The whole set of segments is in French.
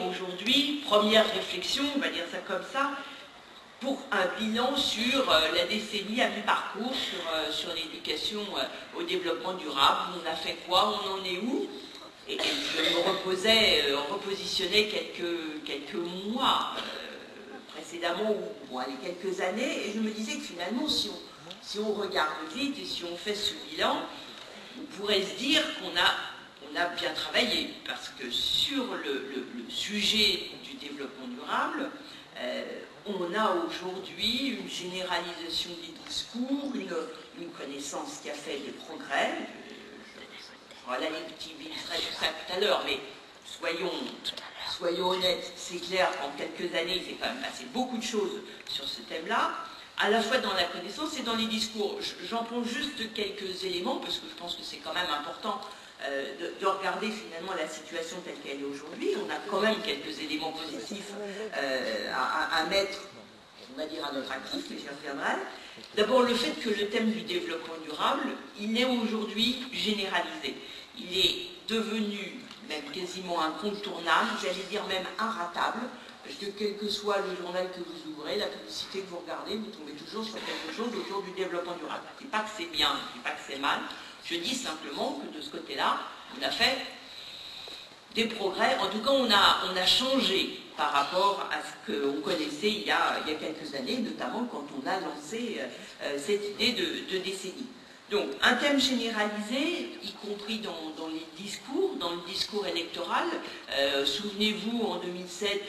Aujourd'hui, première réflexion, on va dire ça comme ça, pour un bilan sur la décennie à mi-parcours, sur l'éducation au développement durable. On a fait quoi? On en est où? Et je me repositionnais quelques mois précédemment, ou allez, quelques années, et je me disais que finalement, si on regarde vite et si on fait ce bilan, on pourrait se dire qu'on a bien travaillé, parce que sur le sujet du développement durable, on a aujourd'hui une généralisation des discours, une connaissance qui a fait des progrès. Je relativiserai tout ça tout à l'heure, mais soyons honnêtes, c'est clair qu'en quelques années, il s'est quand même passé beaucoup de choses sur ce thème-là, à la fois dans la connaissance et dans les discours. J'en prends juste quelques éléments, parce que je pense que c'est quand même important de regarder finalement la situation telle qu'elle est aujourd'hui. On a quand même quelques éléments positifs à mettre, on va dire, à notre actif, mais j'y reviendrai. D'abord, le fait que le thème du développement durable, il est aujourd'hui généralisé. Il est devenu même quasiment incontournable, j'allais dire même inratable, parce que quel que soit le journal que vous ouvrez, la publicité que vous regardez, vous tombez toujours sur quelque chose autour du développement durable. Je ne dis pas que c'est bien, je ne dis pas que c'est mal, je dis simplement que de ce côté-là, on a fait des progrès, en tout cas on a changé par rapport à ce qu'on connaissait il y a quelques années, notamment quand on a lancé cette idée de décennie. Donc, un thème généralisé, y compris dans le discours électoral. Souvenez-vous, en 2007,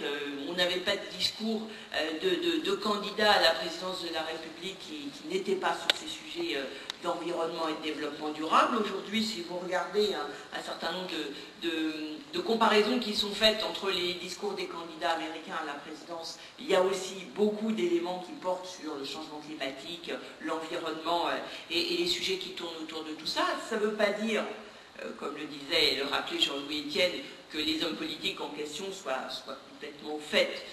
on n'avait pas de discours de candidat à la présidence de la République qui n'était pas sur ces sujets d'environnement et de développement durable. Aujourd'hui, si vous regardez un certain nombre de comparaisons qui sont faites entre les discours des candidats américains à la présidence, il y a aussi beaucoup d'éléments qui portent sur le changement climatique, l'environnement et les sujets qui tournent autour de tout ça. Ça ne veut pas dire, comme le disait et le rappelait Jean-Louis Etienne, que les hommes politiques en question soient complètement faits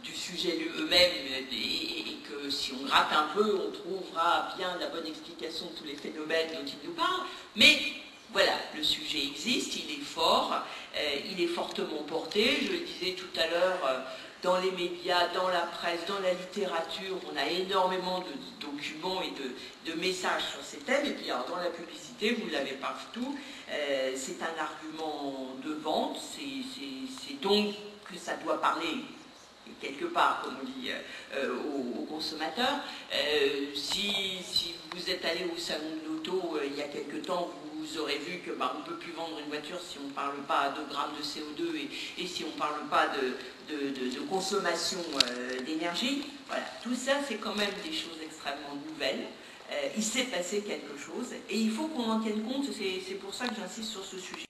du sujet eux-mêmes et que si on gratte un peu, on trouvera bien la bonne explication de tous les phénomènes dont ils nous parlent. Mais voilà, le sujet existe, il est fort, il est fortement porté. Je le disais tout à l'heure, dans les médias, dans la presse, dans la littérature, on a énormément de documents et de messages sur ces thèmes. Et puis alors, dans la publicité, vous l'avez partout, c'est un argument de vente, c'est donc que ça doit parler quelque part, comme on dit, aux consommateurs. Si vous êtes allé au salon de l'auto il y a quelque temps, vous aurez vu que on ne peut plus vendre une voiture si on ne parle pas de grammes de CO2 et si on ne parle pas de consommation d'énergie. Voilà, tout ça, c'est quand même des choses extrêmement nouvelles. Il s'est passé quelque chose et il faut qu'on en tienne compte, c'est pour ça que j'insiste sur ce sujet.